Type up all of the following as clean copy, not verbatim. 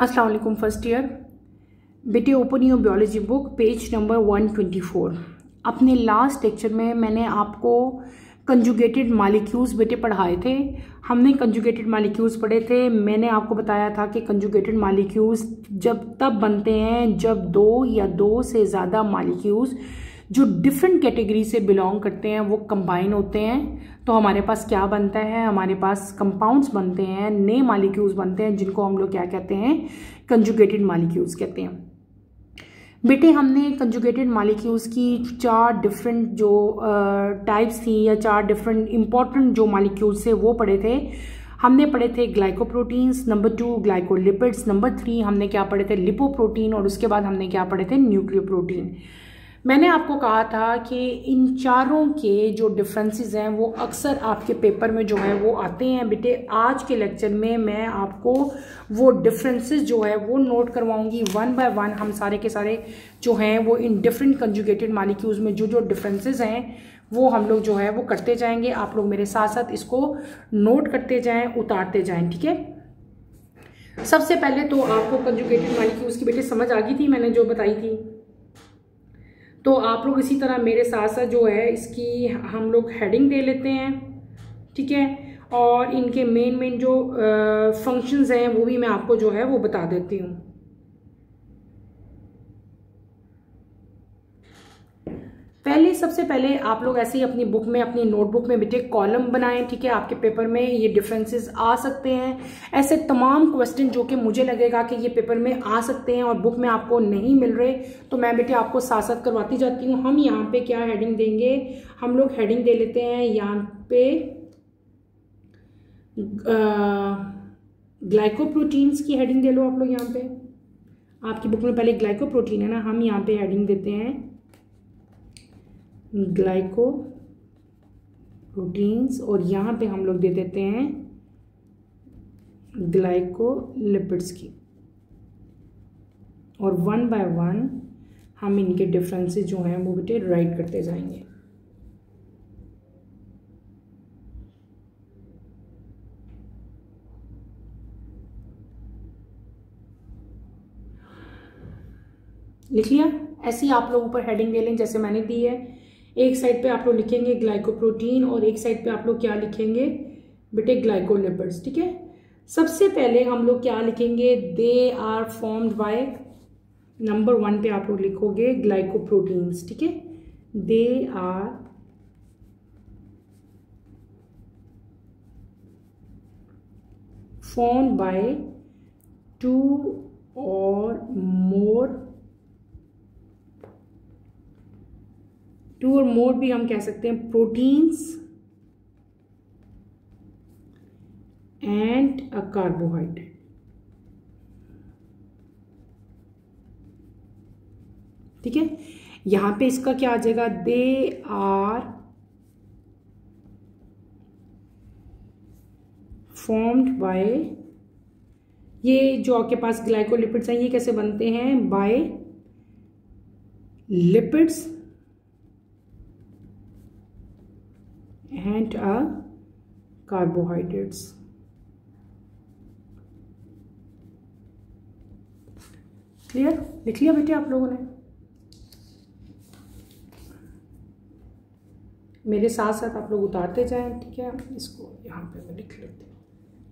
अस्सलाम वालेकुम first year बेटे। Open your biology book page number 124। अपने लास्ट लेक्चर में मैंने आपको कंजुगेटेड मालिक्यूल्स बेटे पढ़ाए थे। हमने कंजुगेटेड मालिक्यूल्स पढ़े थे। मैंने आपको बताया था कि कंजुगेटेड मालिक्यूल्स जब तब बनते हैं जब दो या दो से ज़्यादा मालिक्यूल्स जो डिफरेंट कैटेगरी से बिलोंग करते हैं वो कंबाइन होते हैं। तो हमारे पास क्या बनता है, हमारे पास कंपाउंड्स बनते हैं, नए मालिक्यूल्स बनते हैं, जिनको हम लोग क्या कहते हैं, कंजुगेटेड मालिक्यूल्स कहते हैं। बेटे हमने कंजुगेटेड मालिक्यूल्स की चार डिफरेंट जो टाइप्स थी या चार डिफरेंट इंपॉर्टेंट जो मालिक्यूल्स थे वो पढ़े थे। हमने पढ़े थे ग्लाइकोप्रोटीन्स, नंबर 2 ग्लाइकोलिपिड्स, नंबर 3 हमने क्या पढ़े थे, लिपोप्रोटीन, और उसके बाद हमने क्या पढ़े थे, न्यूक्लियोप्रोटीन। मैंने आपको कहा था कि इन चारों के जो डिफरेंसेस हैं वो अक्सर आपके पेपर में जो है वो आते हैं। बेटे आज के लेक्चर में मैं आपको वो डिफरेंसेस जो है वो नोट करवाऊंगी वन बाय वन। हम सारे के सारे जो हैं वो इन डिफरेंट कंजुगेटेड मालिक्यूल्स में जो जो डिफरेंसेस हैं वो हम लोग जो है वो करते जाएंगे। आप लोग मेरे साथ साथ इसको नोट करते जाएं, उतारते जाएं, ठीक है। सबसे पहले तो आपको कंजुगेटेड मालिक्यूल्स की बेटे समझ आ गई थी, मैंने जो बताई थी। तो आप लोग इसी तरह मेरे साथ साथ जो है इसकी हम लोग हेडिंग दे लेते हैं, ठीक है। और इनके मेन जो फंक्शंस हैं वो भी मैं आपको जो है वो बता देती हूँ। सबसे पहले आप लोग ऐसे ही अपनी बुक में, अपनी नोटबुक में बेटे कॉलम बनाएं, ठीक है। आपके पेपर में ये डिफरेंसेस आ सकते हैं। ऐसे तमाम क्वेश्चन जो कि मुझे लगेगा कि ये पेपर में आ सकते हैं और बुक में आपको नहीं मिल रहे, तो मैं बेटे आपको साथ साथ करवाती जाती हूँ। हम यहाँ पे क्या हेडिंग देंगे, हम लोग हेडिंग दे लेते हैं यहाँ पे ग्लाइकोप्रोटीन्स की हेडिंग दे लो आप लोग। यहाँ पे आपकी बुक में पहले ग्लाइकोप्रोटीन है ना, हम यहाँ पे हेडिंग देते हैं ग्लाइकोप्रोटीन्स, और यहाँ पे हम लोग दे देते हैं ग्लाइकोलिपिड्स की। और वन बाय वन हम इनके डिफरेंसेस जो हैं वो बेटे राइट करते जाएंगे। लिख लिया? ऐसे ही आप लोग ऊपर हेडिंग दे लें जैसे मैंने दी है। एक साइड पे आप लोग लिखेंगे ग्लाइकोप्रोटीन और एक साइड पे आप लोग क्या लिखेंगे बेटे, ग्लाइकोलिपिड्स, ठीक है। सबसे पहले हम लोग क्या लिखेंगे, they are formed by, number 1 पे आप लोग लिखोगे ग्लाइकोप्रोटीन्स, ठीक है। दे आर फॉर्म्ड बाय 2 और मोर भी हम कह सकते हैं, प्रोटीन्स एंड अ कार्बोहाइड्रेट, ठीक है। यहां पे इसका क्या आ जाएगा, दे आर फॉर्म्ड बाय, ये जो आपके पास ग्लाइकोलिपिड्स हैं ये कैसे बनते हैं, by lipids and carbohydrates। Clear? लिख लिया बेटे आप लोगों ने? मेरे साथ साथ आप लोग उतारते जाएं, ठीक है। इसको यहाँ पे मैं लिख लेती हूँ,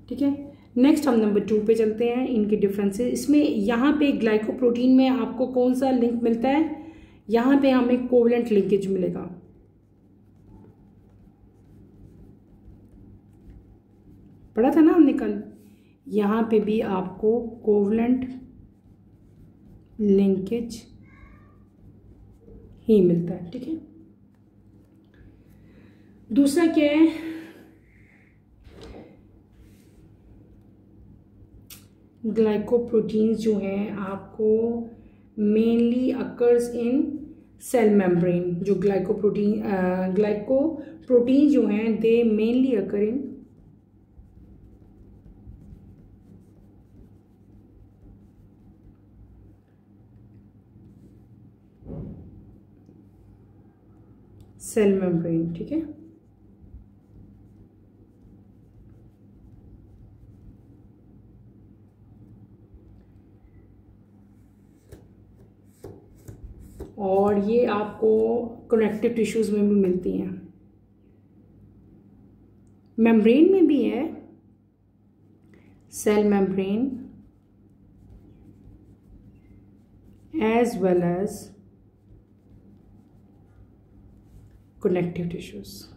ठीक है। नेक्स्ट हम नंबर 2 पे चलते हैं, इनके डिफरेंसेस। इसमें यहाँ पे ग्लाइकोप्रोटीन में आपको कौन सा लिंक मिलता है, यहाँ पे हमें कोवलेंट लिंकेज मिलेगा। पढ़ा था ना हमने कल, यहाँ पे भी आपको कोवलेंट लिंकेज ही मिलता है, ठीक है। दूसरा क्या है, ग्लाइकोप्रोटीन्स जो हैं आपको mainly occurs in cell membrane. जो ग्लाइकोप्रोटीन जो हैं they mainly occur in cell membrane, ठीक है। और ये आपको कनेक्टिव टिश्यूज़ में भी मिलती हैं, मेम्ब्रेन में भी है, cell membrane as well as connective tissues.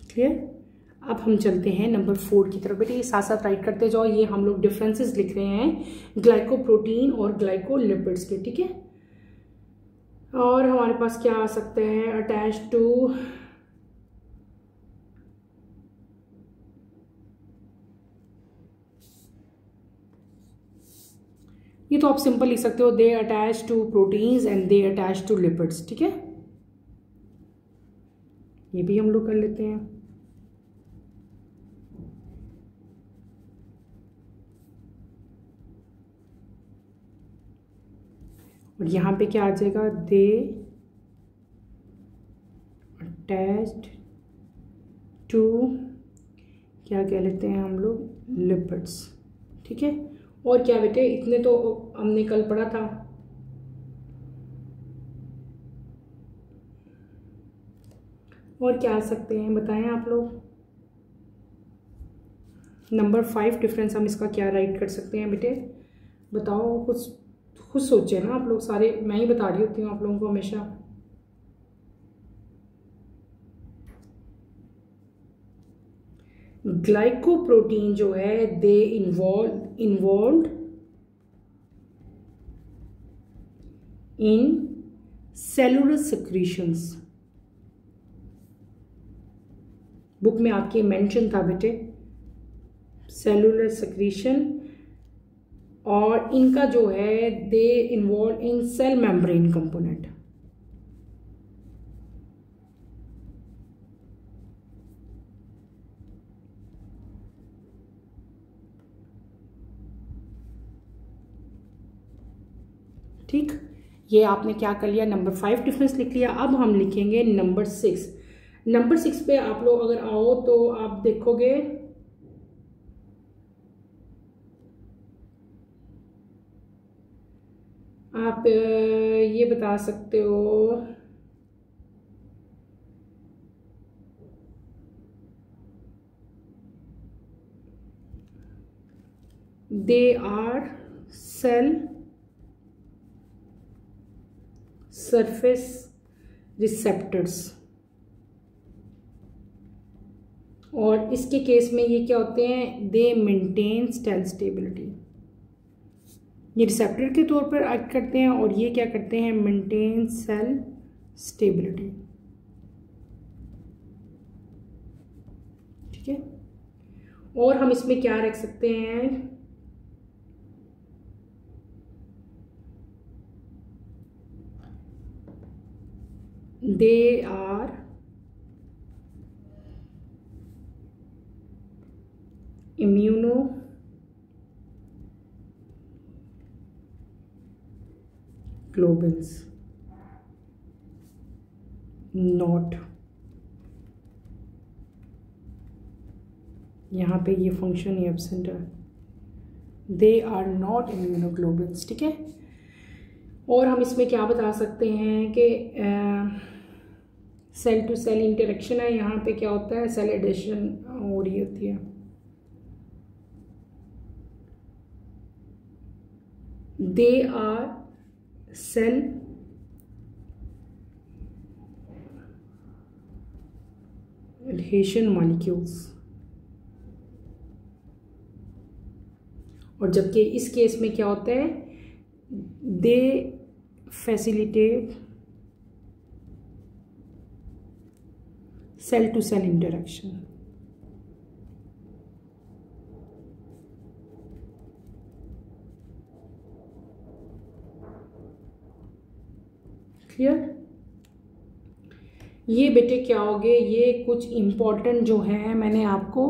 Clear? अब हम चलते हैं नंबर 4 की तरफ। बेटे ये साथ साथ राइट करते जाओ, ये हम लोग डिफरेंसेस लिख रहे हैं ग्लाइकोप्रोटीन और ग्लाइकोलिपिड्स के, ठीक है। और हमारे पास क्या आ सकता है, अटैच टू ये तो आप सिंपल लिख सकते हो, they attach to proteins and they attach to lipids, ठीक है। ये भी हम लोग कर लेते हैं। और यहाँ पे क्या आ जाएगा, दे अटैच्ड टू, क्या कह लेते हैं हम लोग, लिपिड्स, ठीक है। और क्या बेटे, इतने तो हमने कल पढ़ा था। और क्या आ सकते हैं बताएं आप लोग। नंबर 5 डिफरेंस हम इसका क्या राइट कर सकते हैं बेटे, बताओ, कुछ खुद सोचे ना आप लोग, सारे मैं ही बता रही होती हूँ आप लोगों को हमेशा। ग्लाइकोप्रोटीन जो है they involved in cellular secretions. Book में आपके मेंशन था बेटे सेलुलर सिक्रीशन, और इनका जो है they involve in cell membrane component. ठीक, ये आपने क्या कर लिया, नंबर 5 डिफरेंस लिख लिया। अब हम लिखेंगे नंबर 6। नंबर 6 पे आप लोग अगर आओ तो आप देखोगे आप ये बता सकते हो, they are cell surface receptors. और इसके केस में ये क्या होते हैं, दे मेंटेन सेल स्टेबिलिटी। ये रिसेप्टर के तौर पर एक्ट करते हैं और ये क्या करते हैं, मेंटेन सेल स्टेबिलिटी, ठीक है। और हम इसमें क्या रख सकते हैं, they are immunoglobulins, not, यहाँ पे ये फंक्शन ही एब्सेंट है, दे आर नॉट इम्यूनोग्लोबुलिन्स, ठीक है। और हम इसमें क्या बता सकते हैं कि सेल टू सेल इंटरेक्शन है, यहाँ पे क्या होता है, सेल एडिशन हो रही होती है। They are cell adhesion molecules. और जबकि इस केस में क्या होता है, they facilitate cell to cell interaction. Clear? ये बेटे क्या हो गए, ये कुछ इम्पोर्टेंट जो है मैंने आपको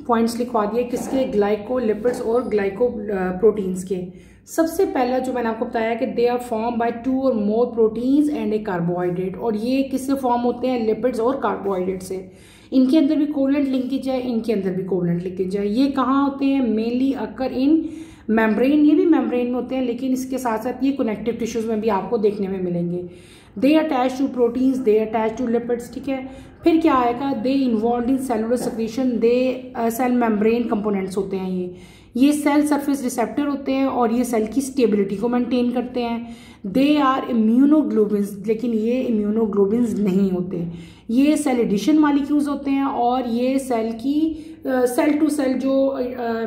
पॉइंट्स लिखवा दिए किसके, ग्लाइकोलिपिड्स और ग्लाइकोप्रोटीन्स के। सबसे पहला जो मैंने आपको बताया कि दे आर फॉर्म बाय 2 और मोर प्रोटीन्स एंड ए कार्बोहाइड्रेट, और ये किससे फॉर्म होते हैं, लिपिड्स और कार्बोहाइड्रेट से। इनके अंदर भी कोवलेंट लिंकेज है, इनके अंदर भी कोवलेंट लिंकेज है। ये कहाँ होते हैं, मेनली अकर इन मेम्ब्रेन, ये भी मेम्ब्रेन में होते हैं, लेकिन इसके साथ साथ ये कनेक्टिव टिश्यूज में भी आपको देखने में मिलेंगे। They attach to proteins, they attach to lipids, ठीक है। फिर क्या आएगा, they involve in cellular secretion, they cell membrane components होते हैं ये सेल सरफेस रिसेप्टर होते हैं और ये सेल की स्टेबिलिटी को मेंटेन करते हैं। दे आर इम्यूनोग्लोबिन्स, लेकिन ये इम्यूनोग्लोबिन्स नहीं होते, ये सेल एडिशन मॉलिक्यूल्स होते हैं और ये सेल की सेल टू सेल जो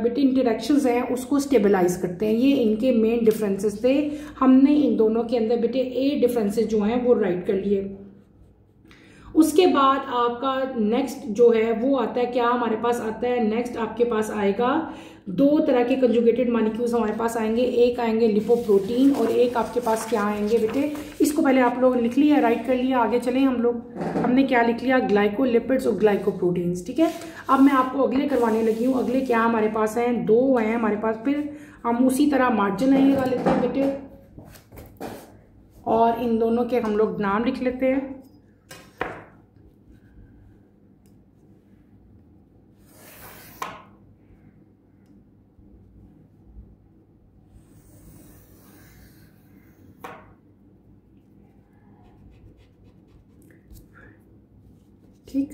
बेटे इंटरेक्शंस हैं उसको स्टेबलाइज करते हैं। ये इनके मेन डिफरेंसेस थे। हमने इन दोनों के अंदर बेटे 8 डिफरेंसेस जो हैं वो राइट कर लिए। उसके बाद आपका नेक्स्ट जो है वो आता है, क्या हमारे पास आता है, नेक्स्ट आपके पास आएगा 2 तरह के कंजुगेटेड मॉलिक्यूल्स हमारे पास आएंगे। एक आएंगे लिपोप्रोटीन और एक आपके पास क्या आएंगे बेटे, इसको पहले आप लोग लिख लिया, राइट कर लिया। आगे चलें हम लोग, हमने क्या लिख लिया, ग्लाइकोलिपिड्स और ग्लाइकोप्रोटीन्स, ठीक है। अब मैं आपको अगले करवाने लगी हूँ। अगले क्या हमारे पास हैं, 2 हैं हमारे पास। फिर हम उसी तरह मार्जिन लाइन लगा लेते हैं बेटे और इन दोनों के हम लोग नाम लिख लेते हैं। ठीक,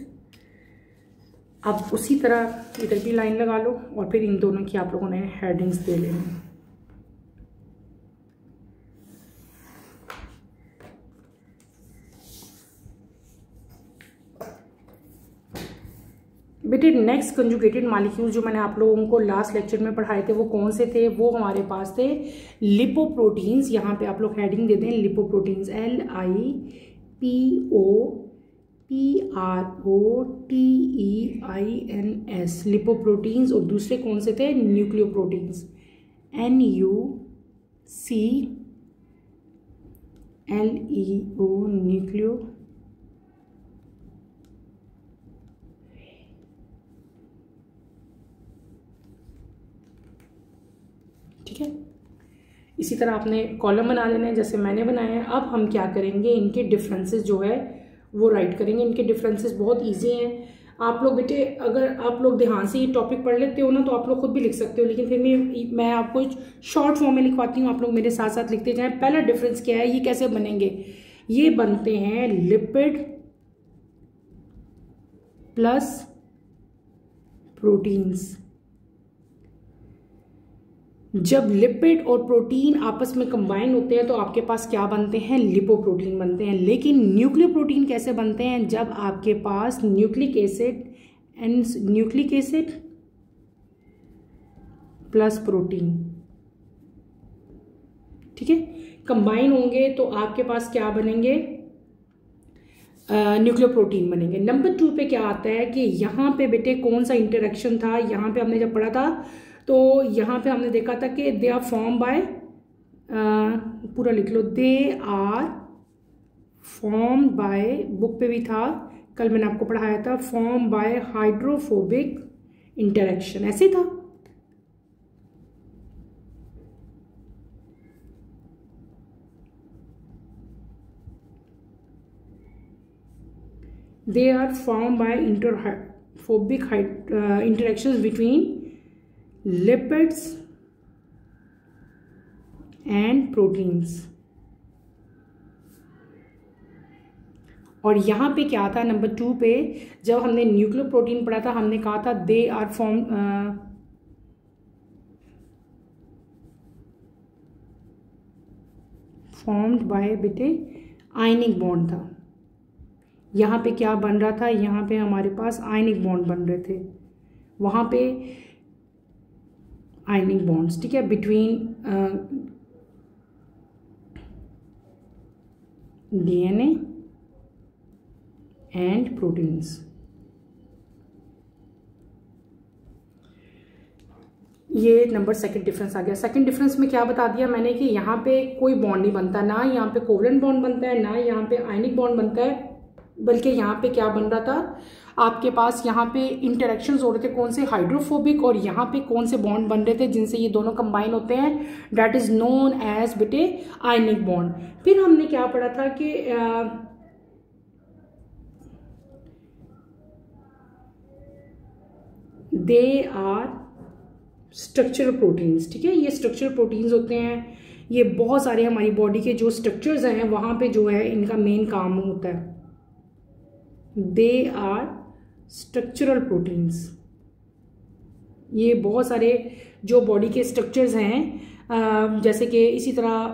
अब उसी तरह इधर भी लाइन लगा लो और फिर इन दोनों की आप लोगों ने हेडिंग्स दे लेनी। बेटे नेक्स्ट कंजुगेटेड मॉलिक्यूल जो मैंने आप लोगों को लास्ट लेक्चर में पढ़ाए थे वो कौन से थे, वो हमारे पास थे लिपोप्रोटीन्स। यहाँ पे आप लोग हेडिंग दे दें लिपोप्रोटीन्स, LIPOPROTEINS, लिपोप्रोटीन्स। और दूसरे कौन से थे, न्यूक्लियोप्रोटीन्स, NUCLEO, न्यूक्लियो। ठीक है, इसी तरह आपने कॉलम बना लेना है जैसे मैंने बनाया है। अब हम क्या करेंगे, इनके डिफरेंसेस जो है वो राइट करेंगे। इनके डिफरेंसेस बहुत इजी हैं। आप लोग बेटे अगर आप लोग ध्यान से ये टॉपिक पढ़ लेते हो ना तो आप लोग खुद भी लिख सकते हो, लेकिन फिर मैं आपको शॉर्ट फॉर्म में लिखवाती हूँ, आप लोग मेरे साथ साथ लिखते जाएं। पहला डिफरेंस क्या है, ये कैसे बनेंगे, ये बनते हैं लिपिड प्लस प्रोटीन्स। जब लिपिड और प्रोटीन आपस में कंबाइन होते हैं तो आपके पास क्या बनते हैं, लिपोप्रोटीन बनते हैं। लेकिन न्यूक्लियोप्रोटीन कैसे बनते हैं, जब आपके पास न्यूक्लिक एसिड प्लस प्रोटीन, ठीक है, कंबाइन होंगे तो आपके पास क्या बनेंगे, न्यूक्लियोप्रोटीन बनेंगे। नंबर 2 पे क्या आता है कि यहाँ पे बेटे कौन सा इंटरेक्शन था, यहाँ पे हमने जब पढ़ा था तो यहाँ पे हमने देखा था कि दे आर फॉर्म बाय, पूरा लिख लो, they are form by, book पे भी था, कल मैंने आपको पढ़ाया था, फॉर्म बाय हाइड्रोफोबिक इंटरेक्शन, ऐसे था। They are formed by interphobic interactions between lipids and proteins। और यहाँ पे क्या था, नंबर 2 पे जब हमने न्यूक्लियोप्रोटीन पढ़ा था हमने कहा था दे आर फॉर्म्ड बाय बेटे आयनिक बॉन्ड था। यहाँ पे क्या बन रहा था, यहाँ पे हमारे पास आयनिक बॉन्ड बन रहे थे, वहाँ पे आयनिक बॉन्ड्स, ठीक है, बिटवीन DNA एंड प्रोटीन्स। ये नंबर 2 डिफरेंस आ गया। सेकंड डिफरेंस में क्या बता दिया मैंने कि यहाँ पे कोई बॉन्ड नहीं बनता, ना यहाँ पे कोवलेंट बॉन्ड बनता है, ना यहाँ पे आयनिक बॉन्ड बनता है, बल्कि यहाँ पे क्या बन रहा था, आपके पास यहाँ पे इंटरेक्शंस हो रहे थे कौन से, हाइड्रोफोबिक, और यहाँ पे कौन से बॉन्ड बन रहे थे जिनसे ये दोनों कंबाइन होते हैं, दैट इज नोन एज बेटे आयनिक बॉन्ड। फिर हमने क्या पढ़ा था कि दे आर स्ट्रक्चरल प्रोटीन्स, ठीक है, ये स्ट्रक्चरल प्रोटीन्स होते हैं, ये बहुत सारे हमारी बॉडी के जो स्ट्रक्चर्स हैं वहाँ पे जो है इनका मेन काम होता है। दे आर स्ट्रक्चरल प्रोटीन्स, ये बहुत सारे जो बॉडी के स्ट्रक्चर्स हैं, जैसे कि इसी तरह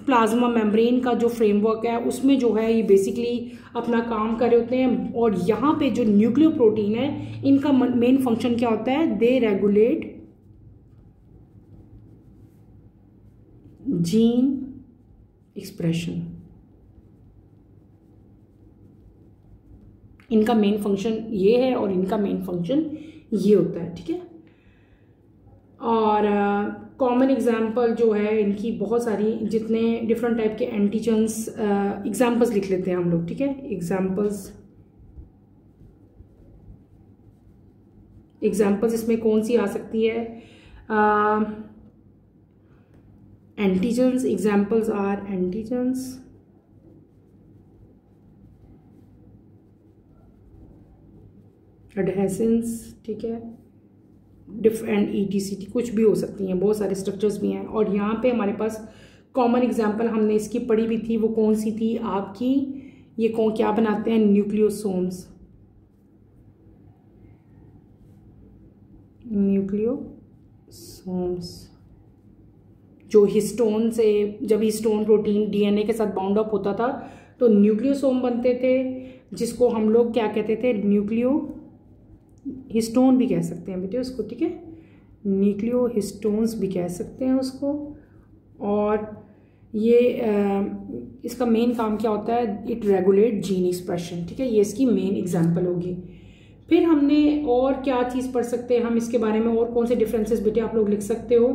प्लाज्मा मेम्ब्रेन का जो फ्रेमवर्क है उसमें जो है ये बेसिकली अपना काम कर रहे होते हैं। और यहाँ पे जो न्यूक्लियो प्रोटीन है इनका मेन फंक्शन क्या होता है, दे रेगुलेट जीन एक्सप्रेशन, इनका मेन फंक्शन ये है और इनका मेन फंक्शन ये होता है, ठीक है। और कॉमन एग्जांपल जो है इनकी बहुत सारी, जितने डिफरेंट टाइप के एंटीजन्स, एग्जांपल्स लिख लेते हैं हम लोग, ठीक है। एग्जांपल्स इसमें कौन सी आ सकती है, एंटीजन्स, एग्जांपल्स आर एंटीजन्स, एडहेसेंस, ठीक है, डिफरेंट ETCT, कुछ भी हो सकती हैं, बहुत सारे स्ट्रक्चर्स भी हैं। और यहाँ पे हमारे पास कॉमन एग्जांपल हमने इसकी पढ़ी भी थी, वो कौन सी थी आपकी, ये कौन क्या बनाते हैं, न्यूक्लियोसोम्स, जो हिस्टोन से, जब हिस्टोन प्रोटीन DNA के साथ बाउंड अप होता था तो न्यूक्लियोसोम बनते थे, जिसको हम लोग क्या कहते थे, हिस्टोन भी कह सकते हैं बेटे उसको, ठीक है, न्यूक्लियो हिस्टोन्स भी कह सकते हैं उसको। और ये इसका मेन काम क्या होता है, इट रेगुलेट जीन एक्सप्रेशन, ठीक है, ये इसकी मेन एग्जांपल होगी। फिर हमने और क्या चीज़ पढ़ सकते हैं हम इसके बारे में, और कौन से डिफरेंसेस बेटे आप लोग लिख सकते हो,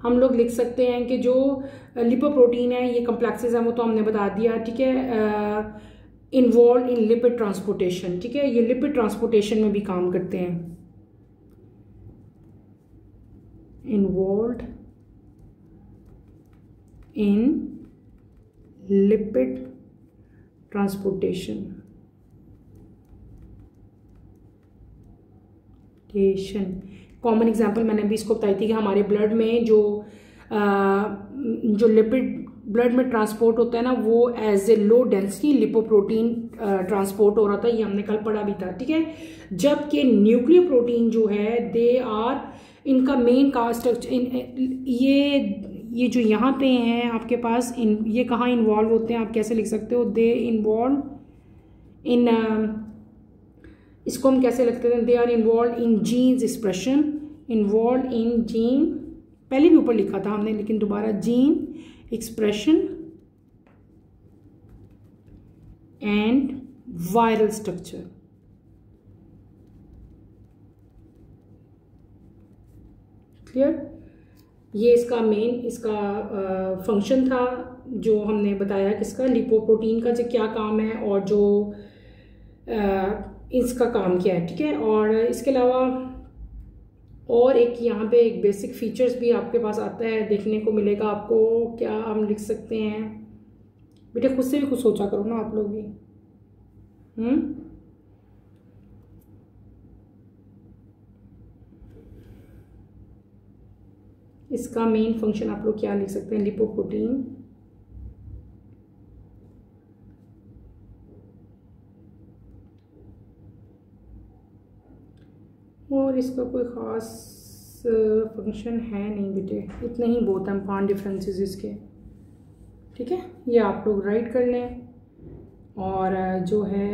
हम लोग लिख सकते हैं कि जो लिपोप्रोटीन है, ये कम्प्लेक्सेस हैं वो तो हमने बता दिया, ठीक है, इन्वॉल्व इन लिपिड ट्रांसपोर्टेशन, ठीक है, ये लिपिड ट्रांसपोर्टेशन में भी काम करते हैं, involve in lipid transportation. Common example मैंने भी इसको बताई थी कि हमारे ब्लड में जो लिपिड ब्लड में ट्रांसपोर्ट होता है ना, वो as a low density lipoprotein transport हो रहा था, ये हमने कल पढ़ा भी था, ठीक है। जबकि न्यूक्लियो प्रोटीन जो है, दे आर, इनका मेन का स्ट्रक्चर, ये जो यहाँ पे हैं आपके पास, ये कहाँ इन्वॉल्व होते हैं, आप कैसे लिख सकते हो, दे इन्वॉल्व इन, इसको हम कैसे लिखते हैं, they are involve in genes expression, involve in gene, पहले भी ऊपर लिखा था हमने लेकिन दोबारा, gene expression and viral structure, clear. ये इसका मेन, इसका फंक्शन था जो हमने बताया किसका, लिपोप्रोटीन का जो क्या काम है और जो इसका काम क्या है, ठीक है। और इसके अलावा और एक यहाँ पे एक बेसिक फीचर्स भी आपके पास आता है, देखने को मिलेगा आपको, क्या हम लिख सकते हैं बेटे, खुद से भी कुछ सोचा करो ना आप लोग भी, इसका मेन फंक्शन आप लोग क्या लिख सकते हैं, लिपोप्रोटीन, और इसका कोई ख़ास फंक्शन है नहीं बेटे, इतने ही बहुत हैं 5 डिफरेंसेस इसके, ठीक है, ये आप लोग राइट कर लें। और जो है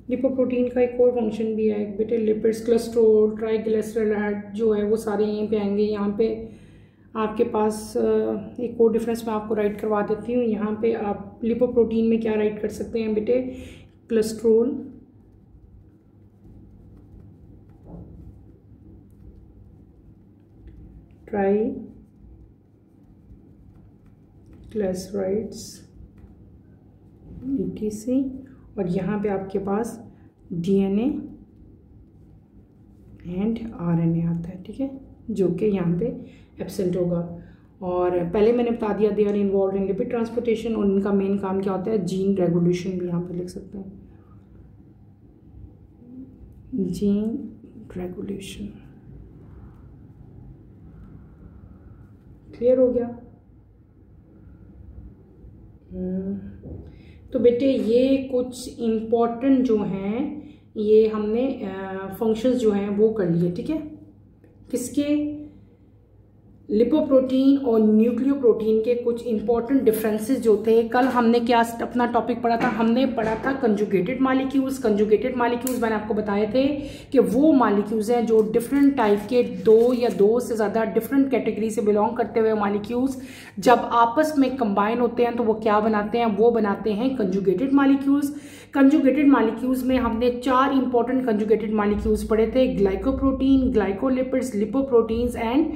लिपोप्रोटीन का एक और फंक्शन भी है बेटे, लिपिड्स, कोलेस्ट्रॉल, ट्राइग्लिसराइड जो है वो सारे यहीं पे आएंगे। यहाँ पे आपके पास एक और डिफरेंस मैं आपको राइट करवा देती हूँ। यहाँ पे आप लिपोप्रोटीन में क्या राइट कर सकते हैं बेटे, कोलेस्ट्रॉल, ग्लिसराइड्स ETC, और यहाँ पे आपके पास DNA एंड RNA आता है, ठीक है, जो कि यहाँ पे एब्सेंट होगा। और पहले मैंने बता दिया they are involve in lipid transportation, और इनका मेन काम क्या होता है, जीन रेगुलेशन भी यहाँ पे लिख सकते हैं, जीन रेगुलेशन। क्लियर हो गया? तो बेटे ये कुछ इम्पोर्टेंट जो हैं, ये हमने फंक्शंस जो हैं वो कर लिए, ठीक है। किसके? लिपोप्रोटीन और न्यूक्लियोप्रोटीन के कुछ इंपॉर्टेंट डिफरेंसेस जो थे। कल हमने क्या अपना टॉपिक पढ़ा था, हमने पढ़ा था कंजुगेटेड मॉलिक्यूल्स। कंजुगेटेड मॉलिक्यूल्स मैंने आपको बताए थे कि वो मॉलिक्यूल्स हैं जो डिफरेंट टाइप के, दो या दो से ज़्यादा डिफरेंट कैटेगरी से बिलोंग करते हुए मॉलिक्यूल्स जब आपस में कंबाइन होते हैं तो वो क्या बनाते हैं, वो बनाते हैं कंजुगेटेड मॉलिक्यूल्स। कंजुगेटेड मॉलिक्यूल्स में हमने 4 इंपॉर्टेंट कंजुगेटेड मॉलिक्यूल्स पढ़े थे, glycoprotein, glycolipids, lipoproteins and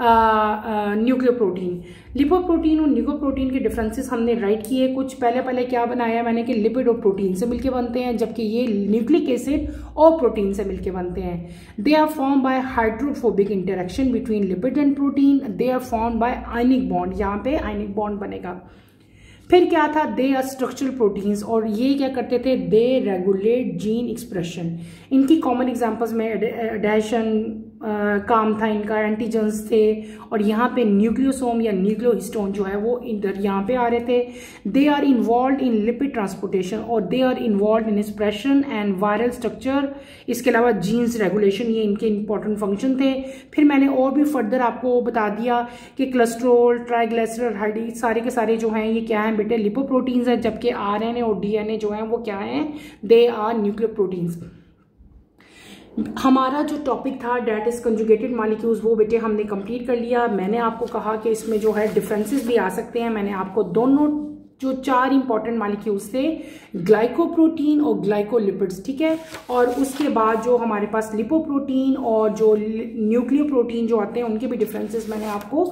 nucleoprotein. Lipoprotein और न्यूक्लियोप्रोटीन के डिफरेंसेस हमने राइट किए कुछ। पहले क्या बनाया मैंने कि लिपिड और प्रोटीन से मिलके बनते हैं, जबकि ये न्यूक्लिक एसिड और प्रोटीन से मिलके बनते हैं। They are form by hydrophobic interaction between lipid and protein. They are form by ionic bond, यहाँ पे आयनिक बॉन्ड बनेगा। फिर क्या था, दे आर स्ट्रक्चरल प्रोटीन्स, और ये क्या करते थे, दे रेगुलेट जीन एक्सप्रेशन। इनकी कॉमन एग्जांपल्स में एडेशन काम था इनका, एंटीजेंस थे, और यहाँ पे न्यूक्लियोसोम या न्यूक्लियोहिस्टोन जो है वो इधर यहाँ पे आ रहे थे। They are involve in lipid transportation और they are involve in expression and viral structure. इसके अलावा जीन्स रेगुलेशन, ये इनके इंपॉर्टेंट फंक्शन थे। फिर मैंने और भी फर्दर आपको बता दिया कि कोलेस्ट्रॉल, ट्राइग्लिसराइड, सारे के सारे जो हैं ये क्या हैं बेटे, लिपोप्रोटीन्स हैं, जबकि RNA और DNA जो हैं वो क्या हैं, दे आर न्यूक्लियोप्रोटीन्स। हमारा जो टॉपिक था डेट इज कंजुगेटेड मॉलिक्यूल्स, वो बेटे हमने कंप्लीट कर लिया। मैंने आपको कहा कि इसमें जो है डिफरेंसेस भी आ सकते हैं। मैंने आपको दोनों जो 4 इंपॉर्टेंट मॉलिक्यूल्स थे, ग्लाइकोप्रोटीन और ग्लाइकोलिपिड्स, ठीक है, और उसके बाद जो हमारे पास लिपोप्रोटीन और जो न्यूक्लियोप्रोटीन जो आते हैं उनके भी डिफरेंसेस मैंने आपको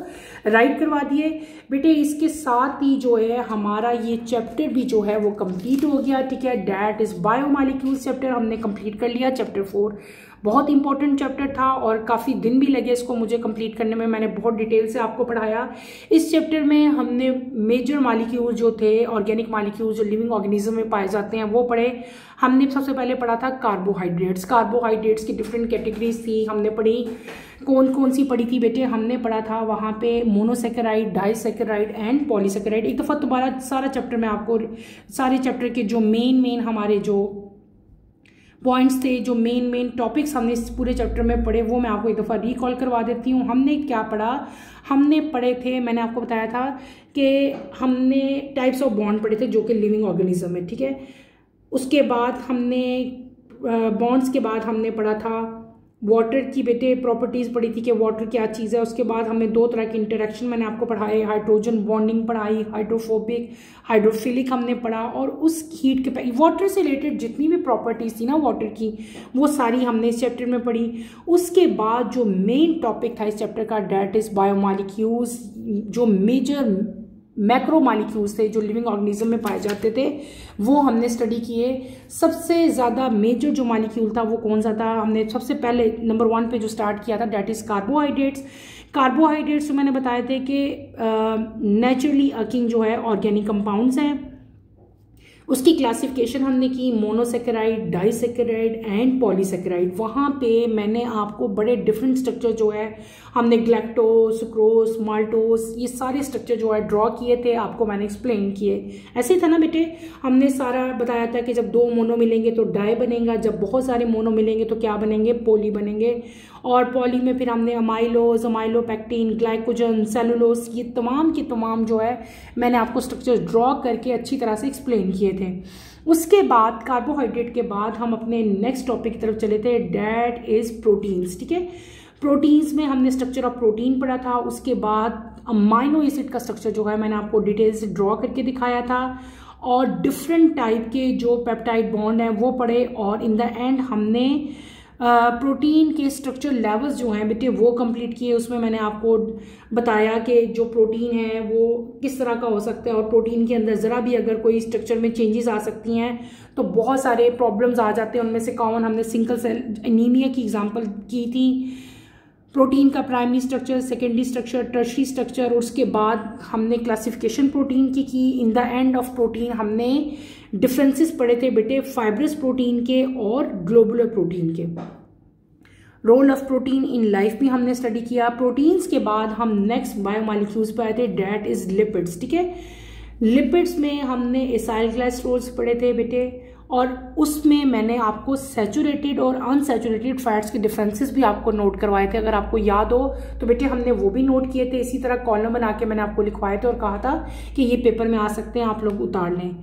राइट करवा दिए बेटे। इसके साथ ही जो है हमारा ये चैप्टर भी जो है वो कंप्लीट हो गया, ठीक है। दैट इज बायोमॉलिक्यूल्स चैप्टर हमने कंप्लीट कर लिया। चैप्टर 4 बहुत इंपॉर्टेंट चैप्टर था और काफ़ी दिन भी लगे इसको मुझे कंप्लीट करने में। मैंने बहुत डिटेल से आपको पढ़ाया। इस चैप्टर में हमने मेजर मॉलिक्यूल जो थे, ऑर्गेनिक मॉलिक्यूल जो लिविंग ऑर्गेनिज्म में पाए जाते हैं, वो पढ़े। हमने सबसे पहले पढ़ा था कार्बोहाइड्रेट्स। कार्बोहाइड्रेट्स की डिफरेंट कैटेगरीज थी हमने पढ़ी। कौन कौन सी पढ़ी थी बेटे, हमने पढ़ा था वहाँ पे मोनोसेकेराइड, डाइसेकेराइड एंड पॉलीसेकेराइड। एक दफ़ा दोबारा सारा चैप्टर में आपको सारे चैप्टर के जो मेन हमारे जो पॉइंट्स थे, जो मेन टॉपिक्स हमने इस पूरे चैप्टर में पढ़े, वो मैं आपको एक दफ़ा रिकॉल करवा देती हूँ। हमने क्या पढ़ा, हमने पढ़े थे, मैंने आपको बताया था कि हमने टाइप्स ऑफ बॉन्ड पढ़े थे जो कि लिविंग ऑर्गेनिज्म है, ठीक है। उसके बाद हमने बॉन्ड्स के बाद हमने पढ़ा था वाटर की बेटे प्रॉपर्टीज़ पढ़ी थी कि वाटर क्या चीज़ है। उसके बाद हमने 2 तरह की इंटरेक्शन मैंने आपको पढ़ाए, हाइड्रोजन बॉन्डिंग पढ़ाई, हाइड्रोफोबिक, हाइड्रोफिलिक हमने पढ़ा, और उस हीट के वाटर से रिलेटेड जितनी भी प्रॉपर्टीज़ थी ना वाटर की, वो सारी हमने इस चैप्टर में पढ़ी। उसके बाद जो मेन टॉपिक था इस चैप्टर का, डेट इज़ बायोमॉलिक्यूल्स, जो मेजर मैक्रो मॉलिक्यूल्स थे जो लिविंग ऑर्गेनिज्म में पाए जाते थे, वो हमने स्टडी किए। सबसे ज़्यादा मेजर जो मॉलिक्यूल था वो कौन सा था, हमने सबसे पहले नंबर 1 पे जो स्टार्ट किया था, डेट इज़ कार्बोहाइड्रेट्स। कार्बोहाइड्रेट्स मैंने बताए थे कि नेचुरली अकिंग जो है ऑर्गेनिक कंपाउंड्स हैं। उसकी क्लासिफिकेशन हमने की मोनोसेकेराइड, डाइसेकेराइड एंड पॉलीसेकेराइड। वहाँ पे मैंने आपको बड़े डिफरेंट स्ट्रक्चर जो है हमने ग्लैक्टोज, सुक्रोज, माल्टोज, ये सारे स्ट्रक्चर जो है ड्रॉ किए थे, आपको मैंने एक्सप्लेन किए। ऐसे ही था ना बेटे, हमने सारा बताया था कि जब 2 मोनो मिलेंगे तो डाई बनेगा, जब बहुत सारे मोनो मिलेंगे तो क्या बनेंगे, पोली बनेंगे। और पॉली में फिर हमने अमाइलोज, अमाइलोपेक्टिन, ग्लाइकोजन, सेलुलोज, ये तमाम की तमाम जो है मैंने आपको स्ट्रक्चर ड्रॉ करके अच्छी तरह से एक्सप्लेन किए थे। उसके बाद कार्बोहाइड्रेट के बाद हम अपने नेक्स्ट टॉपिक की तरफ चले थे, डेट इज प्रोटीन्स, ठीक है। प्रोटीन्स में हमने स्ट्रक्चर ऑफ प्रोटीन पढ़ा था। उसके बाद अमाइनो एसिड का स्ट्रक्चर जो है मैंने आपको डिटेल से ड्रॉ करके दिखाया था, और डिफरेंट टाइप के जो पेप्टाइड बॉन्ड हैं वो पढ़े, और इन द एंड हमने प्रोटीन के स्ट्रक्चर लेवल्स जो हैं बेटे वो कंप्लीट किए। उसमें मैंने आपको बताया कि जो प्रोटीन है वो किस तरह का हो सकता है और प्रोटीन के अंदर ज़रा भी अगर कोई स्ट्रक्चर में चेंजेस आ सकती हैं तो बहुत सारे प्रॉब्लम्स आ जाते हैं। उनमें से कॉमन हमने सिंगल सेल एनीमिया की एग्जांपल की थी। प्रोटीन का primary structure, secondary structure, tertiary structure, और उसके बाद हमने क्लासिफिकेशन प्रोटीन की। In the end of protein हमने डिफरेंसेस पढ़े थे बेटे फाइब्रस प्रोटीन के और ग्लोबुलर प्रोटीन के। Role of protein in life भी हमने स्टडी किया। प्रोटीन्स के बाद हम नेक्स्ट बायोमॉलिक्यूल्स पे आए थे, डेट इज लिपिड्स। ठीक है, लिपिड्स में हमने एसाइल ग्लाइसरोल्स पढ़े थे बेटे, और उसमें मैंने आपको सैचुरेटेड और अनसैचुरेटेड फैट्स के डिफरेंसेस भी आपको नोट करवाए थे। अगर आपको याद हो तो बेटे हमने वो भी नोट किए थे। इसी तरह कॉलम बना के मैंने आपको लिखवाए थे और कहा था कि ये पेपर में आ सकते हैं, आप लोग उतार लें।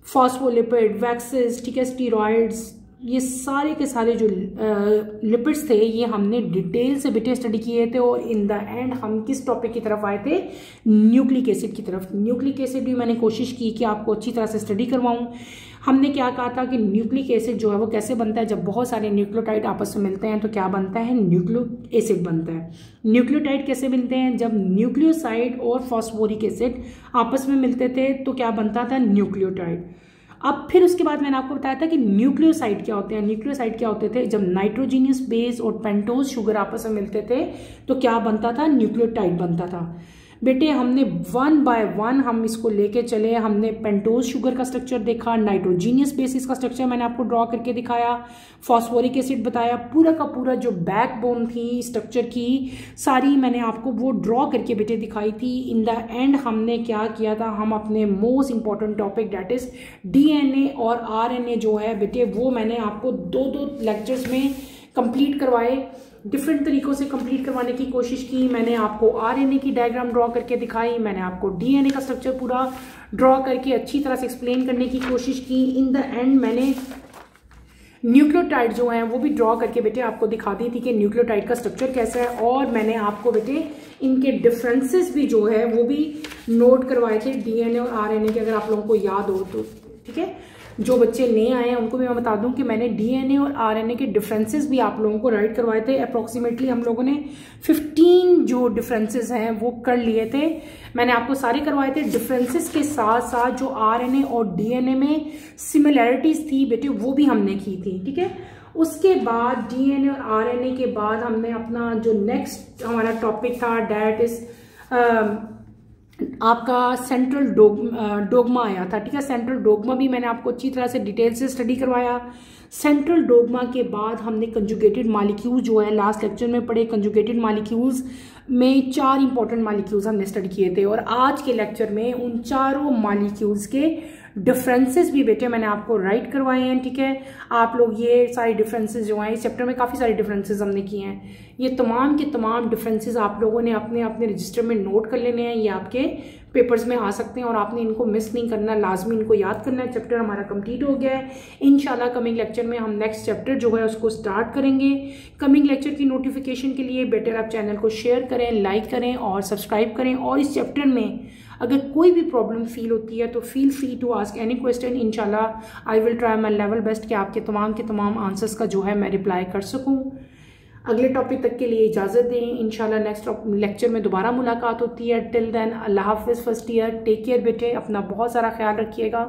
फॉस्फोलिपिड, वैक्सेस, ठीक है, स्टीरॉइड्स, ये सारे के सारे जो लिपिड्स थे ये हमने डिटेल से बेटे स्टडी किए थे। और इन द एंड हम किस टॉपिक की तरफ आए थे? न्यूक्लिक एसिड की तरफ। न्यूक्लिक एसिड भी मैंने कोशिश की कि आपको अच्छी तरह से स्टडी करवाऊं। हमने क्या कहा था कि न्यूक्लिक एसिड जो है वो कैसे बनता है? जब बहुत सारे न्यूक्लियोटाइड आपस में मिलते हैं तो क्या बनता है? न्यूक्लिक एसिड बनता है। न्यूक्लियोटाइड कैसे मिलते हैं? जब न्यूक्लियोसाइड और फॉस्फोरिक एसिड आपस में मिलते थे तो क्या बनता था? न्यूक्लियोटाइड। अब फिर उसके बाद मैंने आपको बताया था कि न्यूक्लियोसाइड क्या होते हैं। न्यूक्लियोसाइड क्या होते थे? जब नाइट्रोजीनियस बेस और पेंटोज शुगर आपस में मिलते थे तो क्या बनता था? न्यूक्लियोटाइड बनता था। बेटे हमने वन बाय वन हम इसको लेके चले। हमने पेंटोज शुगर का स्ट्रक्चर देखा, नाइट्रोजीनियस बेसिस का स्ट्रक्चर मैंने आपको ड्रॉ करके दिखाया, फॉस्फोरिक एसिड बताया, पूरा का पूरा जो बैकबोन थी स्ट्रक्चर की सारी मैंने आपको वो ड्रॉ करके बेटे दिखाई थी। इन द एंड हमने क्या किया था? हम अपने most important topic date is DNA और आरएनए जो है बेटे वो मैंने आपको दो लेक्चर्स में कंप्लीट करवाए। डिफरेंट तरीकों से कंप्लीट करवाने की कोशिश की। मैंने आपको आरएनए की डायग्राम ड्रॉ करके दिखाई, मैंने आपको डीएनए का स्ट्रक्चर पूरा ड्रॉ करके अच्छी तरह से एक्सप्लेन करने की कोशिश की। इन द एंड मैंने न्यूक्लियोटाइड जो हैं वो भी ड्रॉ करके बेटे आपको दिखा दी थी कि न्यूक्लियोटाइड का स्ट्रक्चर कैसा है, और मैंने आपको बेटे इनके डिफरेंसेस भी जो है वो भी नोट करवाए थे डीएनए और आरएनए के, अगर आप लोगों को याद हो तो। ठीक है, जो बच्चे नए आए हैं उनको भी मैं बता दूं कि मैंने डीएनए और आरएनए के डिफरेंसेस भी आप लोगों को राइट करवाए थे। अप्रोक्सीमेटली हम लोगों ने 15 जो डिफरेंसेस हैं वो कर लिए थे। मैंने आपको सारे करवाए थे। डिफरेंसेस के साथ साथ जो आरएनए और डीएनए में सिमिलैरिटीज थी बेटे वो भी हमने की थी। ठीक है, उसके बाद डीएनए और आरएनए के बाद हमने अपना जो नेक्स्ट हमारा टॉपिक था डेट इज आपका सेंट्रल डोगमा आया था। ठीक है, सेंट्रल डोगमा भी मैंने आपको अच्छी तरह से डिटेल से स्टडी करवाया। सेंट्रल डोगमा के बाद हमने कंजुगेटेड मॉलिक्यूल्स जो है लास्ट लेक्चर में पढ़े। कंजुगेटेड मॉलिक्यूल्स में 4 इंपॉर्टेंट मॉलिक्यूल्स हमने स्टडी किए थे, और आज के लेक्चर में उन चारों मॉलिक्यूल्स के डिफरेंसेस भी बेटे मैंने आपको राइट करवाए हैं। ठीक है, आप लोग ये सारे डिफरेंसेस जो हैं इस चैप्टर में काफ़ी सारे डिफरेंसेस हमने किए हैं, ये तमाम के तमाम डिफरेंसेस आप लोगों ने अपने अपने रजिस्टर में नोट कर लेने हैं। ये आपके पेपर्स में आ सकते हैं और आपने इनको मिस नहीं करना, लाजमी इनको याद करना है। चैप्टर हमारा कंप्लीट हो गया है। इंशाल्लाह कमिंग लेक्चर में हम नेक्स्ट चैप्टर जो है उसको स्टार्ट करेंगे। कमिंग लेक्चर की नोटिफिकेशन के लिए बेटर आप चैनल को शेयर करें, लाइक करें और सब्सक्राइब करें। और इस चैप्टर में अगर कोई भी प्रॉब्लम फील होती है तो feel free to ask any question. इंशाल्लाह I will try my level best कि आपके तमाम के तमाम आंसर्स का जो है मैं रिप्लाई कर सकूं। अगले टॉपिक तक के लिए इजाज़त दें। इंशाल्लाह नेक्स्ट लेक्चर में दोबारा मुलाकात होती है। टिल देन अल्लाह हाफिज़। फर्स्ट ईयर टेक केयर बेटे, अपना बहुत सारा ख्याल रखिएगा।